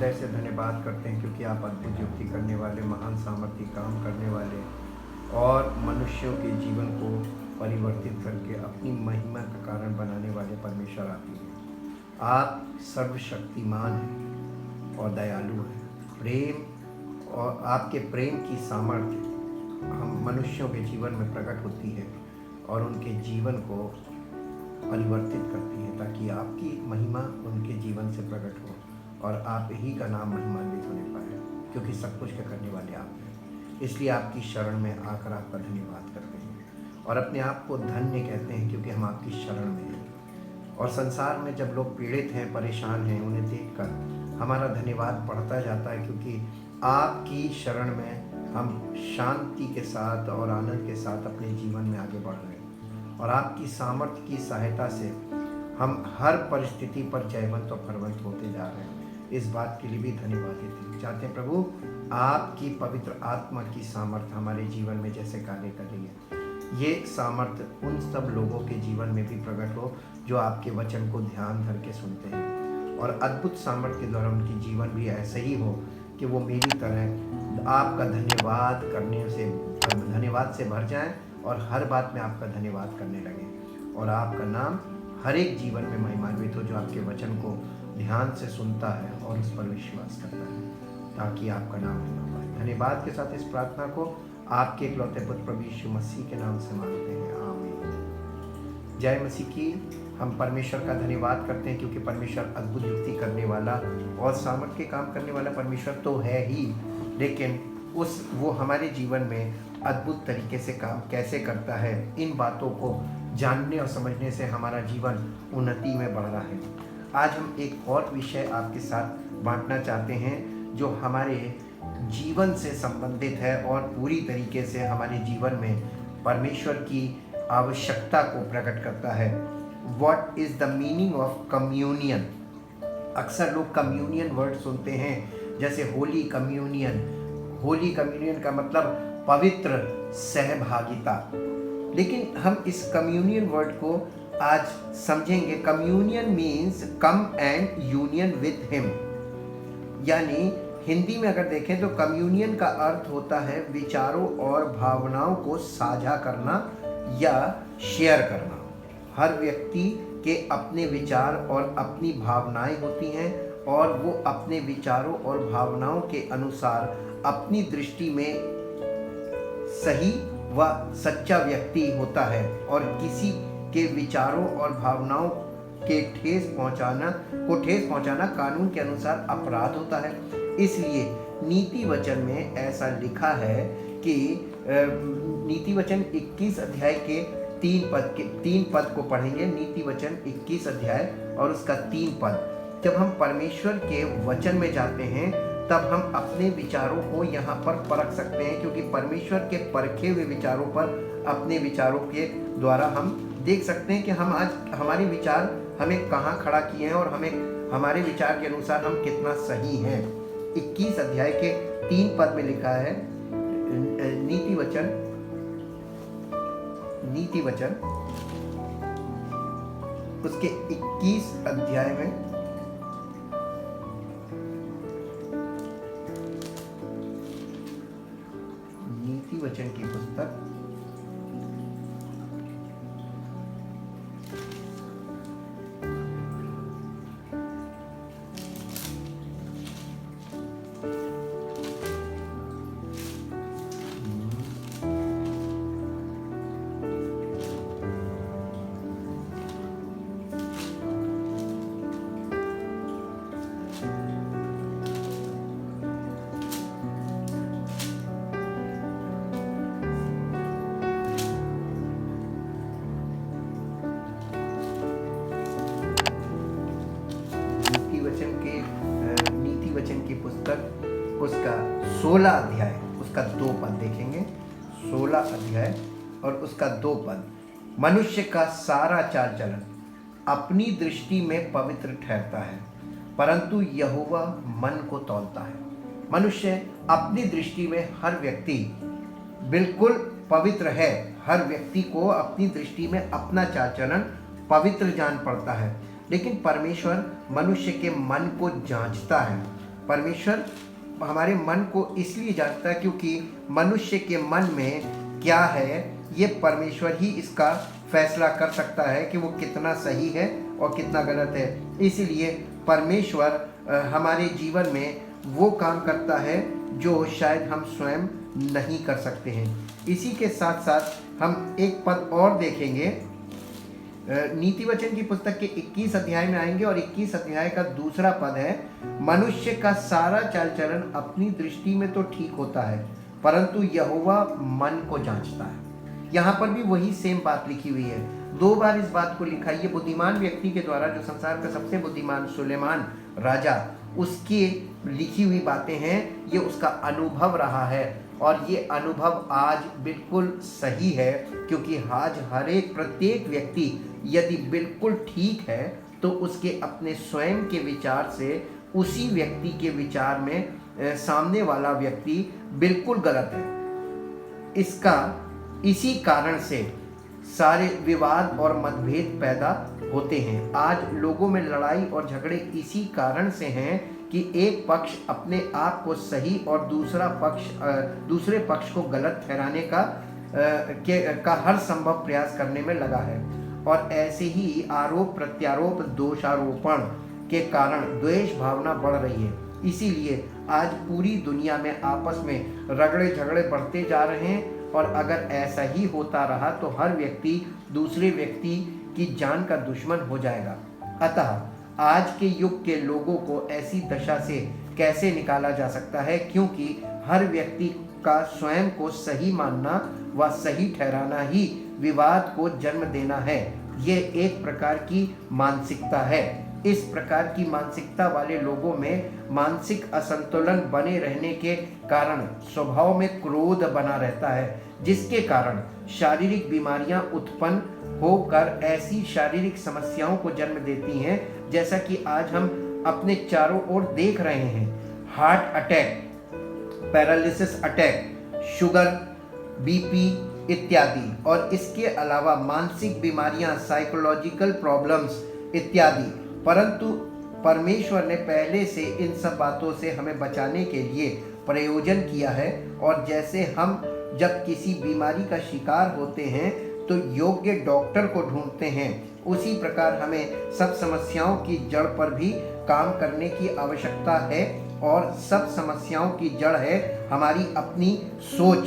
हृदय से धन्यवाद करते हैं क्योंकि आप अद्भुत युक्ति करने वाले, महान सामर्थ्य काम करने वाले और मनुष्यों के जीवन को परिवर्तित करके अपनी महिमा का कारण बनाने वाले परमेश्वर आप ही हैं। आप सर्वशक्तिमान हैं और दयालु हैं। प्रेम और आपके प्रेम की सामर्थ्य हम मनुष्यों के जीवन में प्रकट होती है और उनके जीवन को परिवर्तित करती है ताकि आपकी महिमा उनके जीवन से प्रकट हो और आप ही का नाम महिमान्वित होने पाए, क्योंकि सब कुछ के करने वाले आप हैं। इसलिए आपकी शरण में आकर आपका धन्यवाद करते हैं और अपने आप को धन्य कहते हैं क्योंकि हम आपकी शरण में हैं। और संसार में जब लोग पीड़ित हैं, परेशान हैं, उन्हें देखकर हमारा धन्यवाद बढ़ता जाता है क्योंकि आपकी शरण में हम शांति के साथ और आनंद के साथ अपने जीवन में आगे बढ़ रहे हैं और आपकी सामर्थ्य की सहायता से हम हर परिस्थिति पर जयवंत और फलवंत होते जा रहे हैं। इस बात के लिए भी धन्यवाद देते हैं। चाहते हैं प्रभु आपकी पवित्र आत्मा की सामर्थ्य हमारे जीवन में जैसे कार्य कर रही है, ये सामर्थ्य उन सब लोगों के जीवन में भी प्रकट हो जो आपके वचन को ध्यान धर के सुनते हैं और अद्भुत सामर्थ्य के द्वारा उनकी जीवन भी ऐसे ही हो कि वो मेरी तरह आपका धन्यवाद से भर जाएं और हर बात में आपका धन्यवाद करने लगे और आपका नाम हर एक जीवन में महिमान्वित हो जो आपके वचन को ध्यान से सुनता है और उस पर विश्वास करता है, ताकि आपका नाम महिमा पाए। धन्यवाद के साथ इस प्रार्थना को आपके इकलौते पुत्र प्रभु यीशु मसीह के नाम से मांगते हैं, आमीन। जय मसीह की। हम परमेश्वर का धन्यवाद करते हैं क्योंकि परमेश्वर अद्भुत युक्ति करने वाला और सामर्थ्य के काम करने वाला परमेश्वर तो है ही, लेकिन वो हमारे जीवन में अद्भुत तरीके से काम कैसे करता है, इन बातों को जानने और समझने से हमारा जीवन उन्नति में बढ़ रहा है। आज हम एक और विषय आपके साथ बांटना चाहते हैं जो हमारे जीवन से संबंधित है और पूरी तरीके से हमारे जीवन में परमेश्वर की आवश्यकता को प्रकट करता है। What is the meaning of communion? अक्सर लोग कम्युनियन वर्ड सुनते हैं जैसे होली कम्युनियन। होली कम्युनियन का मतलब पवित्र सहभागिता, लेकिन हम इस कम्युनियन वर्ड को आज समझेंगे। Communion means come and union with him, यानी हिंदी में अगर देखें तो कम्युनियन का अर्थ होता है विचारों और भावनाओं को साझा करना या शेयर करना। हर व्यक्ति के अपने विचार और अपनी भावनाएं होती हैं और वो अपने विचारों और भावनाओं के अनुसार अपनी दृष्टि में सही व सच्चा व्यक्ति होता है और किसी के विचारों और भावनाओं के ठेस पहुंचाना कानून के अनुसार अपराध होता है। इसलिए नीति वचन में ऐसा लिखा है कि नीति वचन 21 अध्याय के 3 पद को पढ़ेंगे। नीति वचन 21 अध्याय और उसका 3 पद। जब हम परमेश्वर के वचन में जाते हैं तब हम अपने विचारों को यहाँ पर परख सकते हैं, क्योंकि परमेश्वर के परखे हुए विचारों पर अपने विचारों के द्वारा हम देख सकते हैं कि हम आज हमारे विचार हमें कहाँ खड़ा किए हैं और हमारे विचार के अनुसार हम कितना सही हैं। 21 अध्याय के 3 पद में लिखा है, नीति वचन उसके 21 अध्याय में नीति वचन की पुस्तक उसका 16 अध्याय उसका 2 पद देखेंगे। 16 अध्याय और उसका 2 पद। मनुष्य का सारा चाल चलन अपनी दृष्टि में पवित्र ठहरता है, परंतु यहोवा मन को तौलता है। मनुष्य अपनी दृष्टि में हर व्यक्ति बिल्कुल पवित्र है। हर व्यक्ति को अपनी दृष्टि में अपना चाल चलन पवित्र जान पड़ता है, लेकिन परमेश्वर मनुष्य के मन को जांचता है परमेश्वर हमारे मन को इसलिए जांचता है क्योंकि मनुष्य के मन में क्या है ये परमेश्वर ही इसका फैसला कर सकता है कि वो कितना सही है और कितना गलत है। इसीलिए परमेश्वर हमारे जीवन में वो काम करता है जो शायद हम स्वयं नहीं कर सकते हैं। इसी के साथ साथ हम एक पद और देखेंगे, नीति वचन की पुस्तक के 21 अध्याय में आएंगे और 21 अध्याय का दूसरा पद है, मनुष्य का सारा चाल चलन अपनी दृष्टि में तो ठीक होता है परंतु यहोवा मन को जांचता है। यहाँ पर भी वही सेम बात लिखी हुई है, 2 बार इस बात को लिखा है। ये बुद्धिमान व्यक्ति के द्वारा, जो संसार का सबसे बुद्धिमान सुलेमान राजा, उसकी लिखी हुई बातें हैं, ये उसका अनुभव रहा है और ये अनुभव आज बिल्कुल सही है क्योंकि आज हर एक प्रत्येक व्यक्ति यदि बिल्कुल ठीक है तो उसके अपने स्वयं के विचार से उसी व्यक्ति के विचार में सामने वाला व्यक्ति बिल्कुल गलत है। इसी कारण से सारे विवाद और मतभेद पैदा होते हैं। आज लोगों में लड़ाई और झगड़े इसी कारण से हैं कि एक पक्ष अपने आप को सही और दूसरे पक्ष को गलत ठहराने का हर संभव प्रयास करने में लगा है। और ऐसे ही आरोप प्रत्यारोप दोषारोपण के कारण द्वेष भावना बढ़ रही है। इसीलिए आज पूरी दुनिया में आपस में रगड़े झगड़े बढ़ते जा रहे हैं और अगर ऐसा ही होता रहा तो हर व्यक्ति दूसरे व्यक्ति की जान का दुश्मन हो जाएगा। अतः आज के युग के लोगों को ऐसी दशा से कैसे निकाला जा सकता है, क्योंकि हर व्यक्ति का स्वयं को सही मानना व सही ठहराना ही विवाद को जन्म देना है। ये एक प्रकार की मानसिकता है। इस प्रकार की मानसिकता वाले लोगों में मानसिक असंतुलन बने रहने के कारण स्वभाव में क्रोध बना रहता है, जिसके कारण शारीरिक बीमारियां उत्पन्न होकर ऐसी शारीरिक समस्याओं को जन्म देती हैं, जैसा कि आज हम अपने चारों ओर देख रहे हैं। Heart attack, paralysis attack, sugar, BP इत्यादि, और इसके अलावा मानसिक बीमारियां, साइकोलॉजिकल प्रॉब्लम्स इत्यादि। परंतु परमेश्वर ने पहले से इन सब बातों से हमें बचाने के लिए प्रयोजन किया है, और जैसे हम जब किसी बीमारी का शिकार होते हैं तो योग्य डॉक्टर को ढूंढते हैं, उसी प्रकार हमें सब समस्याओं की जड़ पर भी काम करने की आवश्यकता है। और सब समस्याओं की जड़ है हमारी अपनी सोच,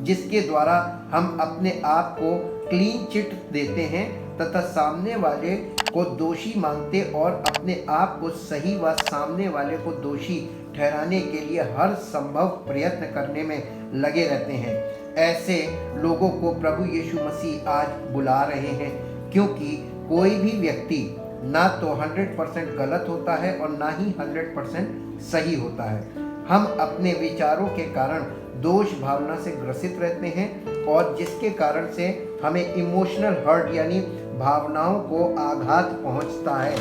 जिसके द्वारा हम अपने आप को क्लीन चिट देते हैं तथा सामने वाले को दोषी मानते और अपने आप को सही व सामने वाले को दोषी ठहराने के लिए हर संभव प्रयत्न करने में लगे रहते हैं। ऐसे लोगों को प्रभु यीशु मसीह आज बुला रहे हैं, क्योंकि कोई भी व्यक्ति ना तो 100% गलत होता है और ना ही 100% सही होता है। हम अपने विचारों के कारण दोष भावना से ग्रसित रहते हैं और जिसके कारण से हमें इमोशनल हर्ट यानी भावनाओं को आघात पहुंचता है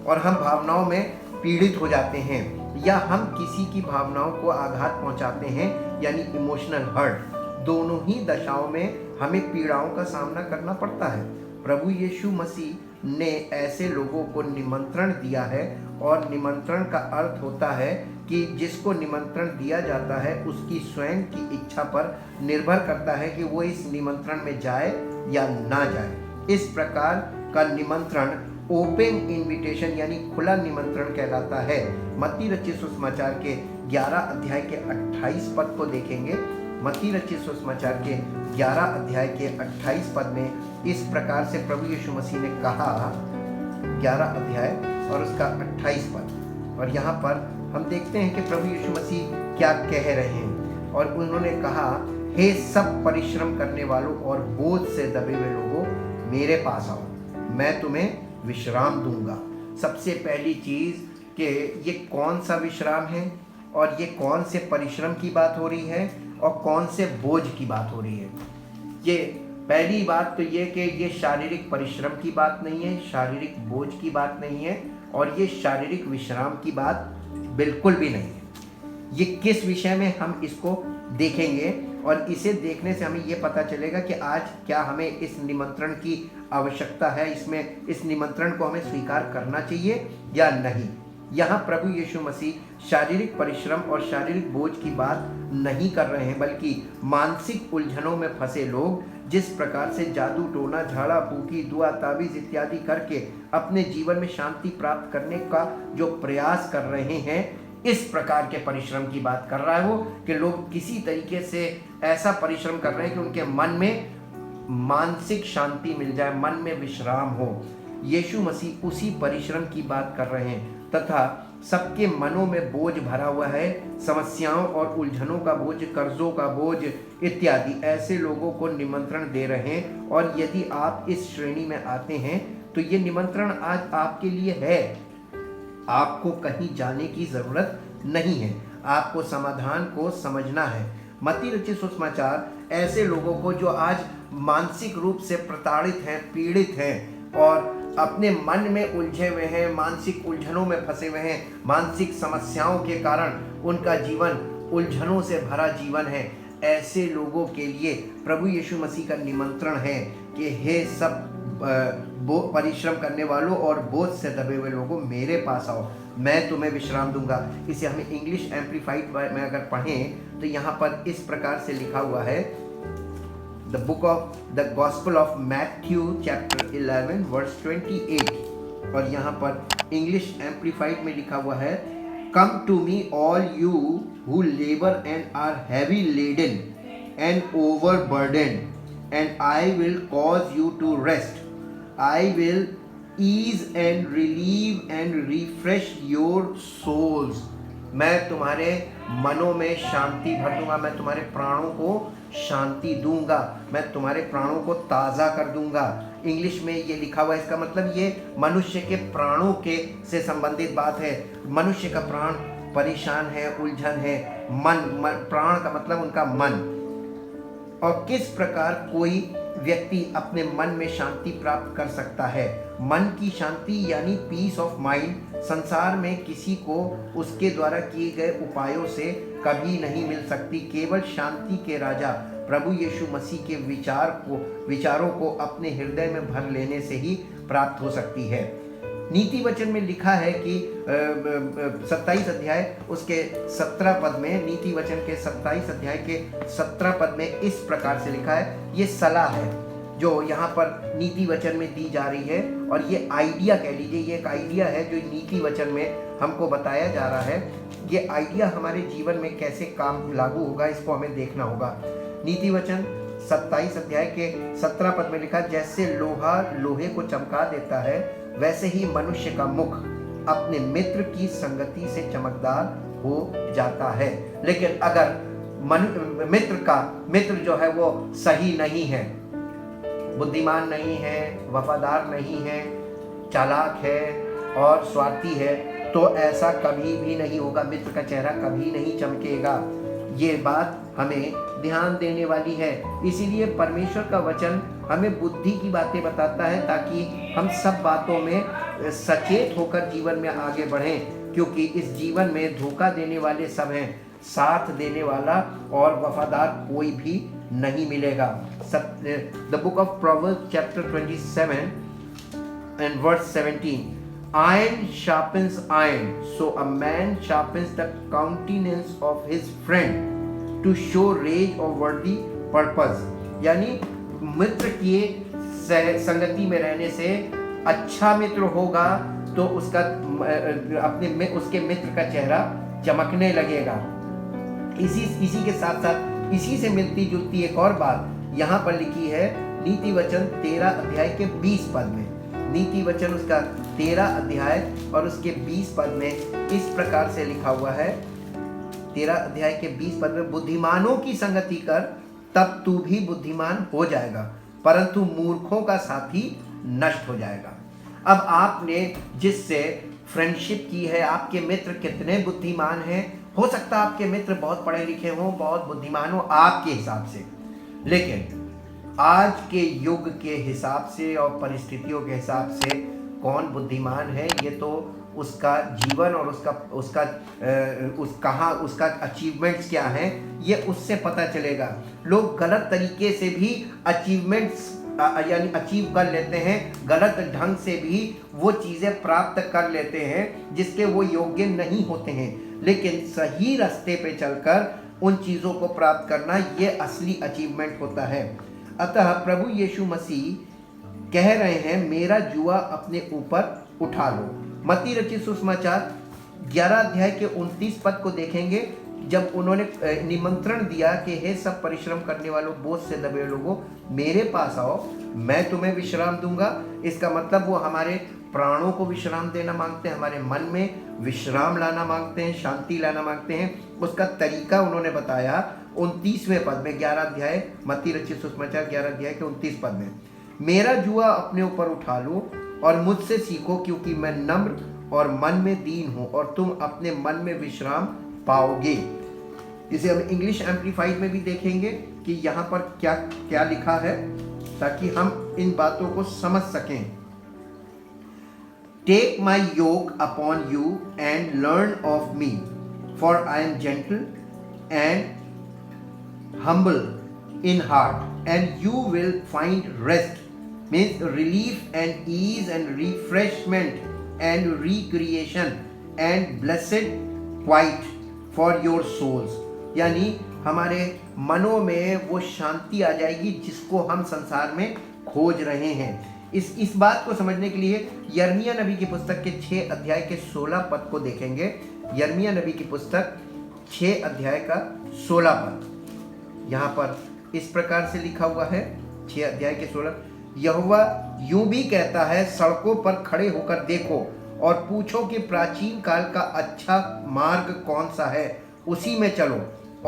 और हम भावनाओं में पीड़ित हो जाते हैं, या हम किसी की भावनाओं को आघात पहुंचाते हैं यानी इमोशनल हर्ट। दोनों ही दशाओं में हमें पीड़ाओं का सामना करना पड़ता है। प्रभु यीशु मसीह ने ऐसे लोगों को निमंत्रण दिया है, और निमंत्रण का अर्थ होता है कि जिसको निमंत्रण दिया जाता है उसकी स्वयं की इच्छा पर निर्भर करता है कि वो इस निमंत्रण में जाए या ना जाए। इस प्रकार का निमंत्रण ओपन इनविटेशन यानी खुला निमंत्रण कहलाता है। मत्ती रचित सुसमाचार के 11 अध्याय के 28 पद को देखेंगे। मत्ती रचित सुसमाचार के 11 अध्याय के 28 पद में इस प्रकार से प्रभु यीशु मसीह ने कहा, 11 अध्याय और उसका 28 पद, और यहाँ पर हम देखते हैं कि प्रभु यीशु मसीह क्या कह रहे हैं। और उन्होंने कहा, हे सब परिश्रम करने वालों और बोझ से दबे हुए लोगों, मेरे पास आओ, मैं तुम्हें विश्राम दूंगा। सबसे पहली चीज कि ये कौन सा विश्राम है और ये कौन से परिश्रम की बात हो रही है और कौन से बोझ की बात हो रही है। ये पहली बात तो ये कि ये शारीरिक परिश्रम की बात नहीं है, शारीरिक बोझ की बात नहीं है, और ये शारीरिक विश्राम की बात बिल्कुल भी नहीं है। ये किस विषय में हम इसको देखेंगे, और इसे देखने से हमें ये पता चलेगा कि आज क्या हमें इस निमंत्रण की आवश्यकता है, इस निमंत्रण को हमें स्वीकार करना चाहिए या नहीं। यहाँ प्रभु यीशु मसीह शारीरिक परिश्रम और शारीरिक बोझ की बात नहीं कर रहे हैं, बल्कि मानसिक उलझनों में फंसे लोग जिस प्रकार से जादू टोना, झाड़ा फूकी, दुआ ताबीज इत्यादि करके अपने जीवन में शांति प्राप्त करने का जो प्रयास कर रहे हैं, इस प्रकार के परिश्रम की बात कर रहा है वो, कि लोग किसी तरीके से ऐसा परिश्रम कर रहे हैं कि उनके मन में मानसिक शांति मिल जाए, मन में विश्राम हो। यीशु मसीह उसी परिश्रम की बात कर रहे हैं तथा सबके मनों में बोझ भरा हुआ है, समस्याओं और उलझनों का बोझ, कर्जों का बोझ इत्यादि, ऐसे लोगों को निमंत्रण दे रहे हैं। और यदि आप इस श्रेणी में आते हैं तो ये निमंत्रण आज आपके लिए है। आपको कहीं जाने की जरूरत नहीं है, आपको समाधान को समझना है। मत्ती रचित सुसमाचार ऐसे लोगों को जो आज मानसिक रूप से प्रताड़ित हैं, पीड़ित हैं और अपने मन में उलझे हुए हैं, मानसिक उलझनों में फंसे हुए हैं, मानसिक समस्याओं के कारण उनका जीवन उलझनों से भरा जीवन है, ऐसे लोगों के लिए प्रभु यीशु मसीह का निमंत्रण है कि हे सब परिश्रम करने वालों और बोझ से दबे हुए लोगों, मेरे पास आओ, मैं तुम्हें विश्राम दूंगा। इसे हमें इंग्लिश एम्प्लीफाइड में अगर पढ़ें तो यहाँ पर इस प्रकार से लिखा हुआ है, The book of the Gospel of Matthew chapter 11 verse 28, और यहाँ पर इंग्लिश एम्प्लीफाइड में लिखा हुआ है, Come to me all you who labor and are heavy laden and overburdened, and I will cause you to rest. I will ease and relieve and refresh your souls. मैं तुम्हारे मनों में शांति भर दूंगा, मैं तुम्हारे प्राणों को शांति दूंगा, मैं तुम्हारे प्राणों को ताज़ा कर दूंगा। इंग्लिश में ये लिखा हुआ है, इसका मतलब ये मनुष्य के प्राणों के से संबंधित बात है। मनुष्य का प्राण परेशान है, उलझन है, प्राण का मतलब उनका मन। और किस प्रकार कोई व्यक्ति अपने मन में शांति प्राप्त कर सकता है? मन की शांति यानी पीस ऑफ माइंड संसार में किसी को उसके द्वारा किए गए उपायों से कभी नहीं मिल सकती। केवल शांति के राजा प्रभु यीशु मसीह के विचारों को अपने हृदय में भर लेने से ही प्राप्त हो सकती है। नीति वचन में लिखा है कि 27 अध्याय उसके 17 पद में, नीति वचन के 27 अध्याय के 17 पद में इस प्रकार से लिखा है, ये सलाह है जो यहाँ पर नीति वचन में दी जा रही है, और ये आइडिया कह लीजिए, ये एक आइडिया है जो नीति वचन में हमको बताया जा रहा है। ये आइडिया हमारे जीवन में कैसे काम लागू होगा, इसको हमें देखना होगा। नीति वचन 27 अध्याय के 17 पद में लिखा, जैसे लोहा लोहे को चमका देता है, वैसे ही मनुष्य का मुख अपने मित्र की संगति से चमकदार हो जाता है। लेकिन अगर मित्र जो है वो सही नहीं है, बुद्धिमान नहीं है, वफादार नहीं है, चालाक है और स्वार्थी है, तो ऐसा कभी भी नहीं होगा, मित्र का चेहरा कभी नहीं चमकेगा। ये बात हमें ध्यान देने वाली है। इसीलिए परमेश्वर का वचन हमें बुद्धि की बातें बताता है, ताकि हम सब बातों में सचेत होकर जीवन में आगे बढ़ें, क्योंकि इस जीवन में धोखा देने वाले सब हैं, साथ देने वाला और वफादार कोई भी नहीं मिलेगा। The book of proverbs chapter 27 and verse 17, iron sharpens iron, so a man sharpens the countenance of his friend to show rage or worthy purpose। यानी मित्र की संगति में रहने से अच्छा मित्र होगा तो उसके मित्र का चेहरा चमकने लगेगा। इसी के साथ साथ इसी से मिलती जुलती एक और बात यहाँ पर लिखी है नीति वचन 13 अध्याय के 20 पद में। नीति वचन उसका 13 अध्याय और उसके 20 पद में इस प्रकार से लिखा हुआ है, 13 अध्याय के 20 पद में, बुद्धिमानों की संगति कर, तब तू भी बुद्धिमान हो जाएगा, परंतु मूर्खों का साथी नष्ट हो जाएगा। अब आपने जिससे फ्रेंडशिप की है, आपके मित्र कितने बुद्धिमान हैं? हो सकता है आपके मित्र बहुत पढ़े लिखे हों, बहुत बुद्धिमान हो आपके हिसाब से, लेकिन आज के युग के हिसाब से और परिस्थितियों के हिसाब से कौन बुद्धिमान है, ये तो उसका जीवन और उसका अचीवमेंट्स क्या हैं, ये उससे पता चलेगा। लोग गलत तरीके से भी अचीवमेंट्स यानी अचीव कर लेते हैं, गलत ढंग से भी वो चीज़ें प्राप्त कर लेते हैं जिसके वो योग्य नहीं होते हैं। लेकिन सही रास्ते पे चलकर उन चीज़ों को प्राप्त करना ये असली अचीवमेंट होता है। अतः प्रभु यीशु मसीह कह रहे हैं, मेरा जुआ अपने ऊपर उठा लो। मत्ती रचित सुसमाचार 11 अध्याय के 29 पद को देखेंगे, जब उन्होंने निमंत्रण दिया कि हे सब परिश्रम करने वालों, बोझ से दबे लोगों, मेरे पास आओ, मैं तुम्हें विश्राम दूंगा। इसका मतलब वो हमारे प्राणों को विश्राम देना मांगते हैं, हमारे मन में विश्राम लाना मांगते हैं, शांति लाना मांगते हैं। उसका तरीका उन्होंने बताया 29वें पद में, 11 अध्याय मत्ती रचित सुसमाचार 11 अध्याय के 29 पद में, मेरा जुआ अपने ऊपर उठा लो और मुझसे सीखो, क्योंकि मैं नम्र और मन में दीन हूं, और तुम अपने मन में विश्राम पाओगे। इसे हम इंग्लिश एम्प्लीफाइड में भी देखेंगे कि यहाँ पर क्या क्या लिखा है, ताकि हम इन बातों को समझ सकें। Take my yoke upon you and learn of me, for I am gentle and humble in heart, and you will find rest, means relief and ease and refreshment and recreation and blessed quiet for your souls। यानी हमारे मनों में वो शांति आ जाएगी जिसको हम संसार में खोज रहे हैं। इस बात को समझने के लिए यिर्मयाह नबी की पुस्तक के 6 अध्याय के 16 पद को देखेंगे। यिर्मयाह नबी की पुस्तक 6 अध्याय का 16 पद यहाँ पर इस प्रकार से लिखा हुआ है। 6 अध्याय के 16, यहोवा यूं भी कहता है, सड़कों पर खड़े होकर देखो और पूछो कि प्राचीन काल का अच्छा मार्ग कौन सा है, उसी में चलो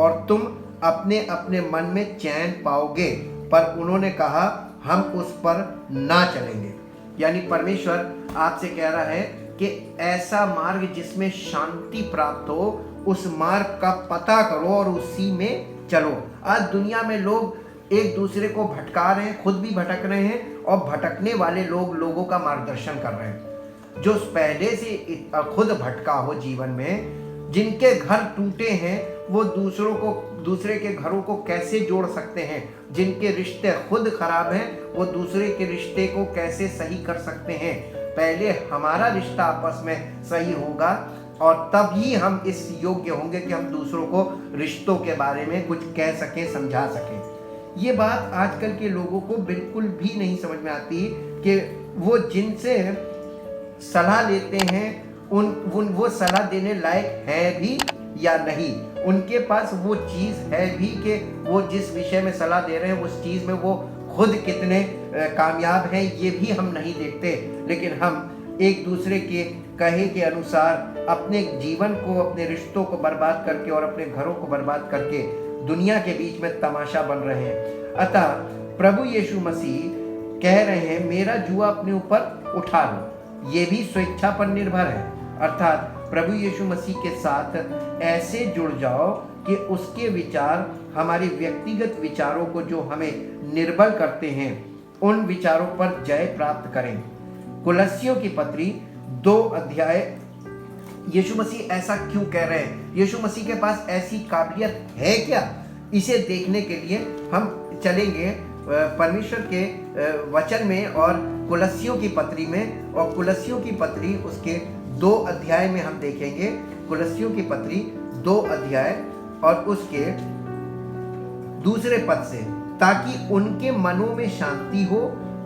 और तुम अपने अपने मन में चैन पाओगे। पर उन्होंने कहा, हम उस पर ना चलेंगे। यानी परमेश्वर आपसे कह रहा है कि ऐसा मार्ग जिसमें शांति प्राप्त हो, उस मार्ग का पता करो और उसी में चलो। आज दुनिया में लोग एक दूसरे को भटका रहे हैं, खुद भी भटक रहे हैं, और भटकने वाले लोगों का मार्गदर्शन कर रहे हैं। जो पहले से खुद भटका हो जीवन में, जिनके घर टूटे हैं, वो दूसरे के घरों को कैसे जोड़ सकते हैं, जिनके रिश्ते खुद खराब हैं, वो दूसरे के रिश्ते को कैसे सही कर सकते हैं। पहले हमारा रिश्ता आपस में सही होगा और तभी हम इस योग्य होंगे कि हम दूसरों को रिश्तों के बारे में कुछ कह सकें, समझा सकें। ये बात आजकल के लोगों को बिल्कुल भी नहीं समझ में आती कि वो जिनसे सलाह लेते हैं वो सलाह देने लायक है भी या नहीं। उनके पास वो चीज़ है भी कि वो जिस विषय में सलाह दे रहे हैं उस चीज़ में वो खुद कितने कामयाब हैं, ये भी हम नहीं देखते। लेकिन हम एक दूसरे के कहे के अनुसार अपने जीवन को, अपने रिश्तों को बर्बाद करके और अपने घरों को बर्बाद करके दुनिया के बीच में तमाशा बन रहे हैं। अतः प्रभु यीशु मसीह कह रहे हैं, मेरा जुआ अपने ऊपर उठा लो। ये भी स्वेच्छा पर निर्भर है, अर्थात प्रभु यीशु मसीह के साथ ऐसे जुड़ जाओ कि उसके विचार हमारे व्यक्तिगत विचारों को जो हमें निर्बल करते हैं, उन विचारों पर जय प्राप्त करें। कुलस्सियों की पत्री 2 अध्याय। यीशु मसीह ऐसा क्यों कह रहे हैं? यीशु मसीह के पास ऐसी काबिलियत है क्या? इसे देखने के लिए हम चलेंगे परमेश्वर के वचन में और कुलस्सियों की पत्री में, और कुलस्सियों की पत्री उसके 2 अध्याय में हम देखेंगे। कुलस्सियों की पत्री 2 अध्याय और उसके 2 पद से, ताकि उनके मनों में शांति हो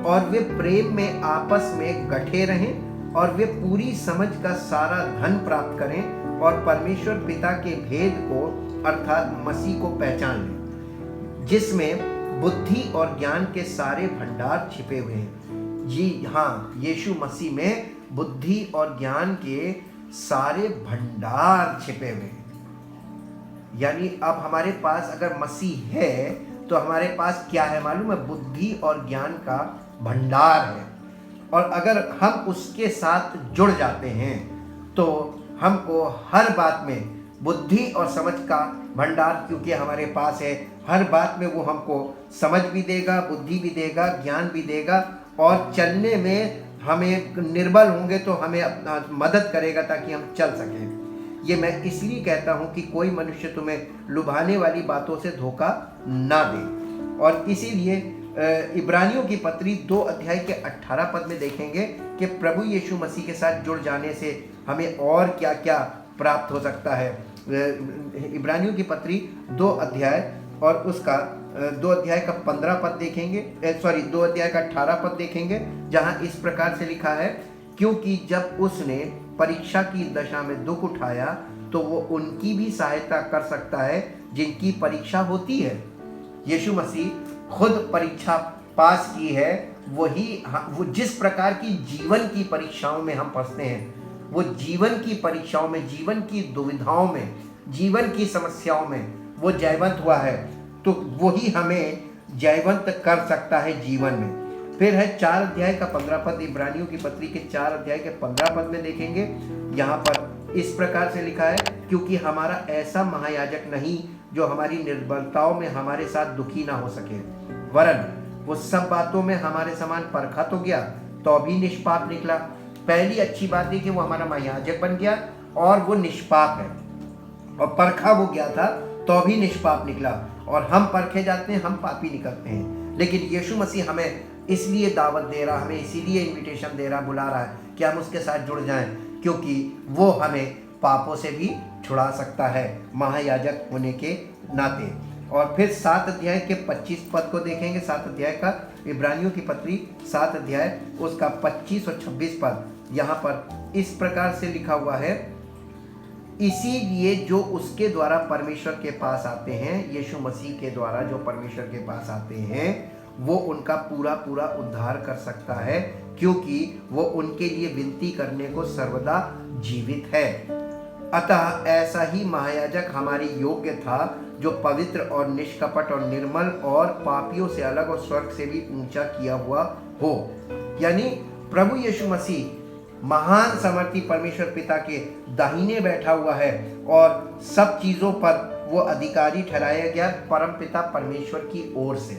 और वे प्रेम में आपस में गठे रहें और वे पूरी समझ का सारा धन प्राप्त करें और परमेश्वर पिता के भेद को अर्थात मसीह को पहचान लें, जिसमें बुद्धि और ज्ञान के सारे भंडार छिपे हुए हैं। जी हाँ, यीशु मसीह में बुद्धि और ज्ञान के सारे भंडार छिपे हुए हैं। यानी अब हमारे पास अगर मसीह है तो हमारे पास क्या है मालूम है? बुद्धि और ज्ञान का भंडार है। और अगर हम उसके साथ जुड़ जाते हैं तो हमको हर बात में बुद्धि और समझ का भंडार क्योंकि हमारे पास है, हर बात में वो हमको समझ भी देगा, बुद्धि भी देगा, ज्ञान भी देगा, और चलने में हमें निर्बल होंगे तो हमें अपना मदद करेगा ताकि हम चल सकें। ये मैं इसलिए कहता हूँ कि कोई मनुष्य तुम्हें लुभाने वाली बातों से धोखा ना दे। और इसीलिए इब्रानियों की पत्री 2 अध्याय के 18 पद में देखेंगे कि प्रभु यीशु मसीह के साथ जुड़ जाने से हमें और क्या क्या प्राप्त हो सकता है। इब्रानियों की पत्री 2 अध्याय और उसका 2 अध्याय का 15 पद देखेंगे, 2 अध्याय का 18 पद देखेंगे, जहां इस प्रकार से लिखा है, क्योंकि जब उसने परीक्षा की दशा में दुख उठाया तो वो उनकी भी सहायता कर सकता है जिनकी परीक्षा होती है। यीशु मसीह खुद परीक्षा पास की है। वो जिस प्रकार की जीवन की परीक्षाओं में हम फंसते हैं, वो जीवन की परीक्षाओं में, जीवन की दुविधाओं में, जीवन की समस्याओं में वो जयवंत हुआ है, तो वही हमें जयवंत कर सकता है जीवन में। फिर है 4 अध्याय का 15 पद, इब्रानियों की पत्री के 4 अध्याय के 15 पद में देखेंगे। यहाँ पर इस प्रकार से लिखा है, क्योंकि हमारा ऐसा महायाजक नहीं जो हमारी निर्बलताओं में हमारे साथ दुखी ना हो सके, वरन वो सब बातों में हमारे समान परखा तो गया तो भी निष्पाप निकला। पहली अच्छी बात है कि वो हमारा महायाजक बन गया और वो निष्पाप है, और परखा वो गया था तो भी निष्पाप निकला। और हम परखे जाते हैं, हम पापी निकलते हैं, लेकिन यीशु मसीह हमें इसलिए दावत दे रहा, हमें इसीलिए इनविटेशन दे रहा, बुला रहा है कि हम उसके साथ जुड़ जाएं, क्योंकि वो हमें पापों से भी छुड़ा सकता है महायाजक होने के नाते। और फिर 7 अध्याय के 25 पद को देखेंगे। 7 अध्याय का इब्रानियों की पत्री 7 अध्याय उसका 25 और 26 पद, यहाँ पर इस प्रकार से लिखा हुआ है, इसीलिए जो उसके द्वारा परमेश्वर के पास आते हैं, यीशु मसीह के द्वारा जो परमेश्वर के पास आते हैं, वो उनका पूरा पूरा उद्धार कर सकता है, क्योंकि वो उनके लिए विनती करने को सर्वदा जीवित है। अतः ऐसा ही महायाजक हमारे योग्य था, जो पवित्र और निष्कपट और निर्मल और पापियों से अलग और स्वर्ग से भी ऊंचा किया हुआ हो। यानी प्रभु यीशु मसीह महान समर्थी परमेश्वर पिता के दाहिने बैठा हुआ है और सब चीजों पर वो अधिकारी ठहराया गया परम पिता परमेश्वर की ओर से।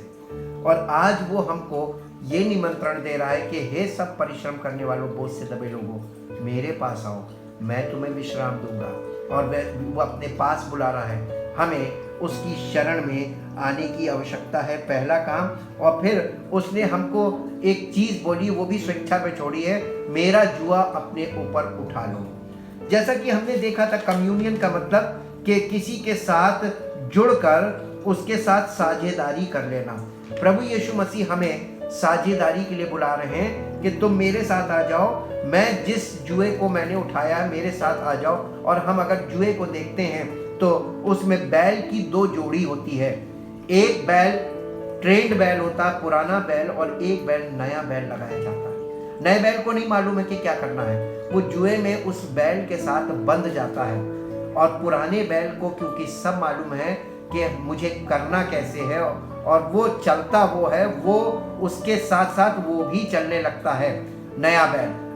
और आज वो हमको ये निमंत्रण दे रहा है कि हे सब परिश्रम करने वालों, बोझ से दबे लोगों, मेरे पास आओ, मैं तुम्हें विश्राम दूंगा। और वो अपने पास बुला रहा है। हमें उसकी शरण में आने की आवश्यकता है, पहला काम। और फिर उसने हमको एक चीज बोली, वो भी स्वेच्छा पे छोड़ी है, मेरा जुआ अपने ऊपर उठा लो। जैसा कि हमने देखा था, कम्युनियन का मतलब कि किसी के साथ जुड़कर उसके साथ साझेदारी कर लेना। प्रभु यीशु मसीह हमें साझेदारी के लिए बुला रहे हैं कि तुम मेरे साथ आ जाओ, मैं जिस जुए को मैंने उठाया है मेरे साथ आ जाओ। और हम अगर जुए को देखते हैं तो उसमें बैल की 2 जोड़ी होती है। एक बैल ट्रेंड बैल होता है, पुराना बैल, और एक बैल नया बैल लगाया जाता है। नए बैल को नहीं मालूम है कि क्या करना है, वो जुए में उस बैल के साथ बंध जाता है। और पुराने बैल को क्योंकि सब मालूम है कि मुझे करना कैसे है, और वो चलता वो है, वो उसके साथ साथ वो भी चलने लगता है।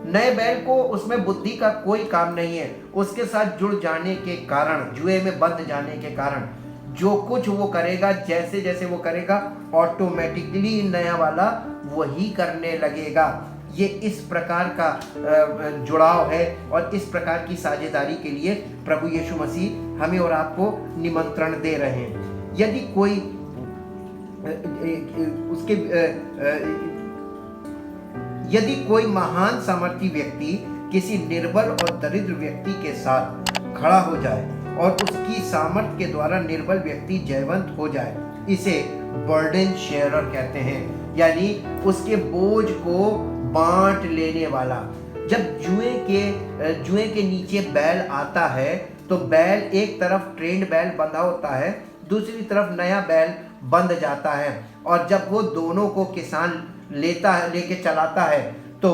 नए बैल को उसमें बुद्धि का कोई काम नहीं है। उसके साथ जुड़ जाने के कारण, जुए में बंध जाने के कारण, जो कुछ वो करेगा, जैसे जैसे वो करेगा, ऑटोमेटिकली नया वाला वही करने लगेगा। ये इस प्रकार का जुड़ाव है और इस प्रकार की साझेदारी के लिए प्रभु यीशु मसीह हमें और आपको निमंत्रण दे रहे हैं। यदि कोई यदि कोई महान सामर्थी व्यक्ति किसी निर्बल और दरिद्र व्यक्ति के साथ खड़ा हो जाए और उसकी सामर्थ के द्वारा निर्बल व्यक्ति जयवंत हो जाए, इसे बर्डन शेयरर कहते हैं, यानी उसके बोझ को बांट लेने वाला। जब जुए के नीचे बैल आता है तो बैल एक तरफ ट्रेंड बैल बंधा होता है, दूसरी तरफ नया बैल बंध जाता है। और जब वो दोनों को किसान लेके चलाता है तो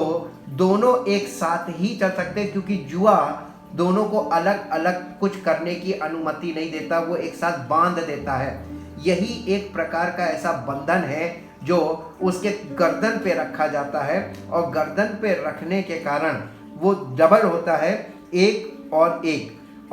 दोनों एक साथ ही चल सकते हैं, क्योंकि जुआ दोनों को अलग अलग कुछ करने की अनुमति नहीं देता, वो एक साथ बांध देता है। यही एक प्रकार का ऐसा बंधन है जो उसके गर्दन पे रखा जाता है, और गर्दन पे रखने के कारण वो डबल होता है, एक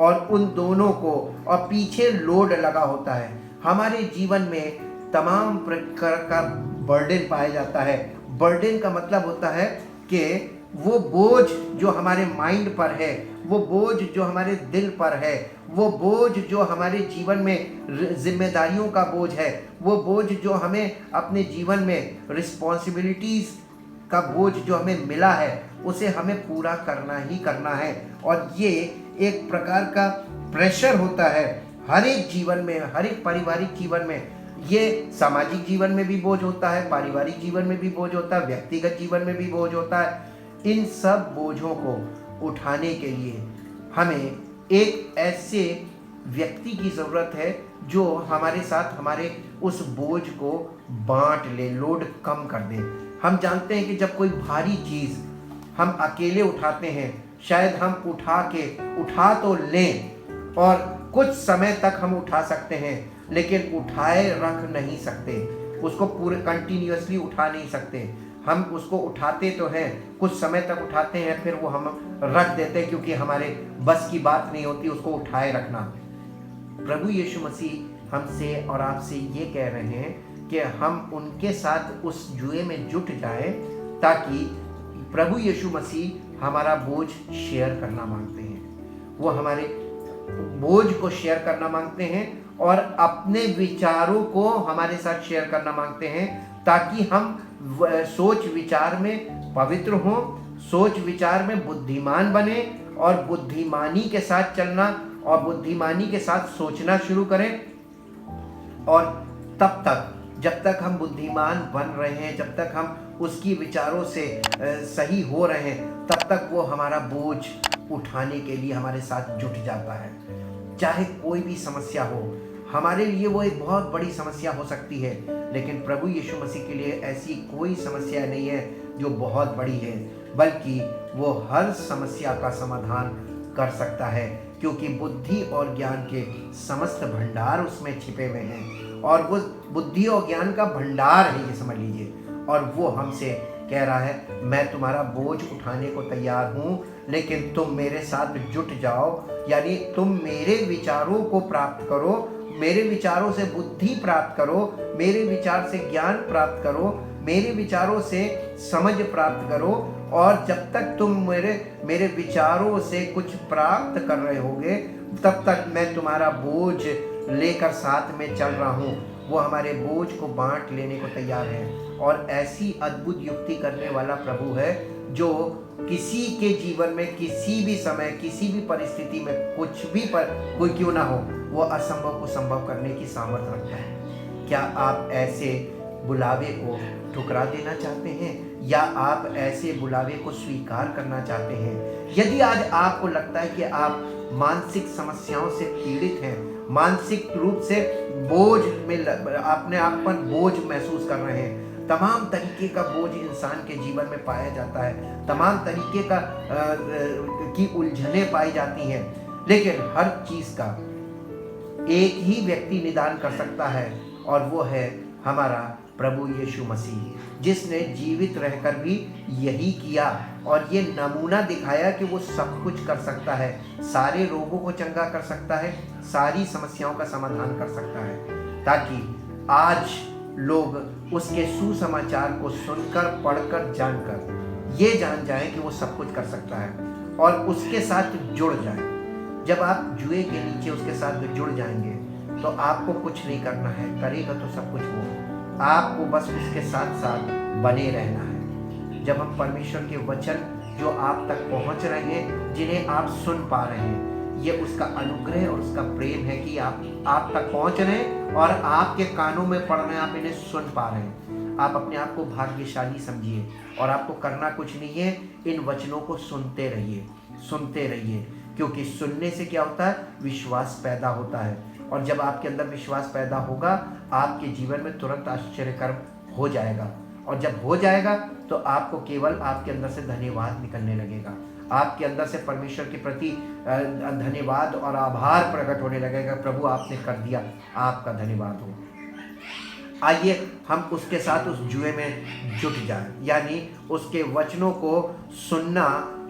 और उन दोनों को, और पीछे लोड लगा होता है। हमारे जीवन में तमाम प्रकार का बर्डन पाया जाता है। बर्डन का मतलब होता है कि वो बोझ जो हमारे माइंड पर है, वो बोझ जो हमारे दिल पर है, वो बोझ जो हमारे जीवन में जिम्मेदारियों का बोझ है, वो बोझ जो हमें अपने जीवन में रिस्पॉन्सिबिलिटीज का बोझ जो हमें मिला है, उसे हमें पूरा करना ही करना है। और ये एक प्रकार का प्रेशर होता है हर एक जीवन में, हर एक पारिवारिक जीवन में। ये सामाजिक जीवन में भी बोझ होता है, पारिवारिक जीवन में भी बोझ होता है, व्यक्तिगत जीवन में भी बोझ होता है। इन सब बोझों को उठाने के लिए हमें एक ऐसे व्यक्ति की ज़रूरत है जो हमारे साथ हमारे उस बोझ को बांट ले, लोड कम कर दे। हम जानते हैं कि जब कोई भारी चीज़ हम अकेले उठाते हैं, शायद हम उठा तो लें और कुछ समय तक हम उठा सकते हैं, लेकिन उठाए रख नहीं सकते, उसको पूरे कंटिन्यूअसली उठा नहीं सकते। हम उसको उठाते तो हैं, कुछ समय तक उठाते हैं, फिर वो हम रख देते हैं क्योंकि हमारे बस की बात नहीं होती उसको उठाए रखना। प्रभु यीशु मसीह हमसे और आपसे ये कह रहे हैं कि हम उनके साथ उस जुए में जुट जाएं, ताकि प्रभु यीशु मसीह हमारा बोझ शेयर करना मांगते हैं। वो हमारे बोझ को शेयर करना मांगते हैं और अपने विचारों को हमारे साथ शेयर करना मांगते हैं, ताकि हम सोच विचार में पवित्र हों, सोच विचार में बुद्धिमान बने और बुद्धिमानी के साथ चलना और बुद्धिमानी के साथ सोचना शुरू करें। और तब तक, जब तक हम बुद्धिमान बन रहे हैं, जब तक हम उसकी विचारों से सही हो रहे हैं, तब तक वो हमारा बोझ उठाने के लिए हमारे साथ जुट जाता है। चाहे कोई भी समस्या हो, हमारे लिए वो एक बहुत बड़ी समस्या हो सकती है, लेकिन प्रभु यीशु मसीह के लिए ऐसी कोई समस्या नहीं है जो बहुत बड़ी है, बल्कि वो हर समस्या का समाधान कर सकता है, क्योंकि बुद्धि और ज्ञान के समस्त भंडार उसमें छिपे हुए हैं। और वो बुद्धि और ज्ञान का भंडार है, ये समझ लीजिए। और वो हमसे कह रहा है, मैं तुम्हारा बोझ उठाने को तैयार हूँ, लेकिन तुम मेरे साथ जुट जाओ, यानी तुम मेरे विचारों को प्राप्त करो, मेरे विचारों से बुद्धि प्राप्त करो, मेरे विचार से ज्ञान प्राप्त करो, मेरे विचारों से समझ प्राप्त करो। और जब तक तुम मेरे विचारों से कुछ प्राप्त कर रहे होगे, तब तक मैं तुम्हारा बोझ लेकर साथ में चल रहा हूँ। वो हमारे बोझ को बांट लेने को तैयार है और ऐसी अद्भुत युक्ति करने वाला प्रभु है, जो किसी के जीवन में किसी भी समय, किसी भी परिस्थिति में कुछ भी पर कोई क्यों ना हो, वो असंभव को संभव करने की सामर्थ्य रखता है। क्या आप ऐसे बुलावे को ठुकरा देना चाहते हैं, या आप ऐसे बुलावे को स्वीकार करना चाहते हैं? यदि आज आपको लगता है कि आप मानसिक समस्याओं से पीड़ित हैं, मानसिक रूप से बोझ में अपने आप पर बोझ महसूस कर रहे हैं, तमाम तरीके का बोझ इंसान के जीवन में पाया जाता है, तमाम तरीके का की उलझने पाई जाती हैं, लेकिन हर चीज़ का एक ही व्यक्ति निदान कर सकता है, और वो है हमारा प्रभु यीशु मसीह, जिसने जीवित रहकर भी यही किया और ये नमूना दिखाया कि वो सब कुछ कर सकता है, सारे रोगों को चंगा कर सकता है, सारी समस्याओं का समाधान कर सकता है, ताकि आज लोग उसके सुसमाचार को सुनकर, पढ़कर, जानकर ये जान जाएं कि वो सब कुछ कर सकता है और उसके साथ जुड़ जाएं। जब आप जुए के नीचे उसके साथ जुड़ जाएंगे तो आपको कुछ नहीं करना है, करेगा तो सब कुछ वो, आपको बस उसके साथ साथ बने रहना है। जब हम परमेश्वर के वचन जो आप तक पहुंच रहे हैं, जिन्हें आप सुन पा रहे हैं, ये उसका अनुग्रह और उसका प्रेम है कि आप तक पहुंच रहे हैं और आपके कानों में पड़ रहे हैं, आप इन्हें सुन पा रहे हैं। आप अपने आप को भाग्यशाली समझिए और आपको करना कुछ नहीं है, इन वचनों को सुनते रहिए, सुनते रहिए, क्योंकि सुनने से क्या होता है? विश्वास पैदा होता है, और जब आपके अंदर विश्वास पैदा होगा, आपके जीवन में तुरंत आश्चर्यकर्म हो जाएगा, और जब हो जाएगा तो आपको केवल आपके अंदर से धन्यवाद निकलने लगेगा, आपके अंदर से परमेश्वर के प्रति धन्यवाद और आभार प्रकट होने लगेगा। प्रभु आपने कर दिया, आपका धन्यवाद हो। आइए हम उसके साथ उस जुए में जुट जाएं, यानी उसके वचनों को सुनना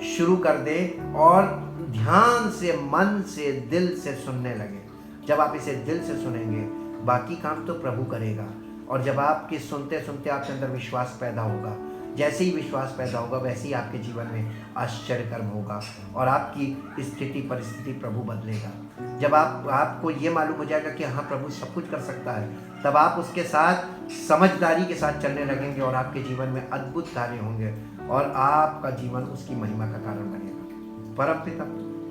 शुरू कर दें और ध्यान से, मन से, दिल से सुनने लगे। जब आप इसे दिल से सुनेंगे, बाकी काम तो प्रभु करेगा। और जब आपके सुनते सुनते आपके अंदर विश्वास पैदा होगा, जैसे ही विश्वास पैदा होगा वैसे ही आपके जीवन में आश्चर्यकर्म होगा और आपकी स्थिति परिस्थिति प्रभु बदलेगा। जब आपको ये मालूम हो जाएगा कि हाँ प्रभु सब कुछ कर सकता है, तब आप उसके साथ समझदारी के साथ चलने लगेंगे और आपके जीवन में अद्भुत कार्य होंगे और आपका जीवन उसकी महिमा का कारण बनेगा। परमपिता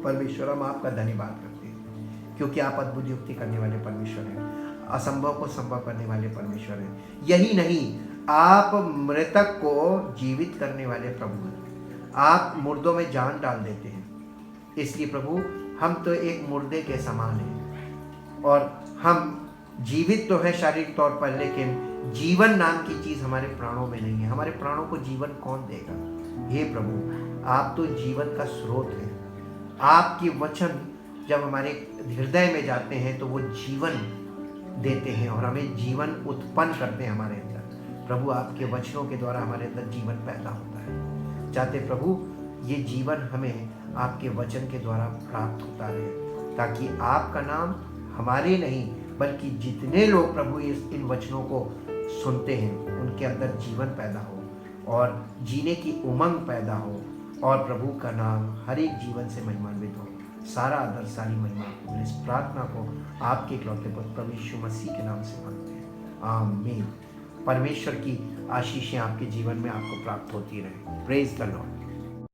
परमेश्वर हम आपका धन्यवाद करते हैं, क्योंकि आप अद्भुत युक्ति करने वाले परमेश्वर हैं, असंभव को संभव करने वाले परमेश्वर हैं। यही नहीं, आप मृतक को जीवित करने वाले प्रभु हैं। आप मुर्दों में जान डाल देते हैं। इसलिए प्रभु, हम तो एक मुर्दे के समान हैं और हम जीवित तो है शारीरिक तौर पर, लेकिन जीवन नाम की चीज हमारे प्राणों में नहीं है। हमारे प्राणों को जीवन कौन देगा? हे प्रभु, आप तो जीवन का स्रोत हैं। आपके वचन जब हमारे हृदय में जाते हैं तो वो जीवन देते हैं और हमें जीवन उत्पन्न करते हैं हमारे अंदर। प्रभु, आपके वचनों के द्वारा हमारे अंदर जीवन पैदा होता है। चाहते प्रभु, ये जीवन हमें आपके वचन के द्वारा प्राप्त होता रहे, ताकि आपका नाम हमारे नहीं बल्कि जितने लोग प्रभु इन वचनों को सुनते हैं उनके अंदर जीवन पैदा हो और जीने की उमंग पैदा हो, और प्रभु का नाम हर एक जीवन से महिमान्वित हो। सारा आदर, सारी महिमा, इस प्रार्थना को आपके इकलौते पुत्र प्रभु यीशु मसीह के नाम से मांगते हैं, आमीन। परमेश्वर की आशीषें आपके जीवन में आपको प्राप्त होती रहे। Praise the Lord.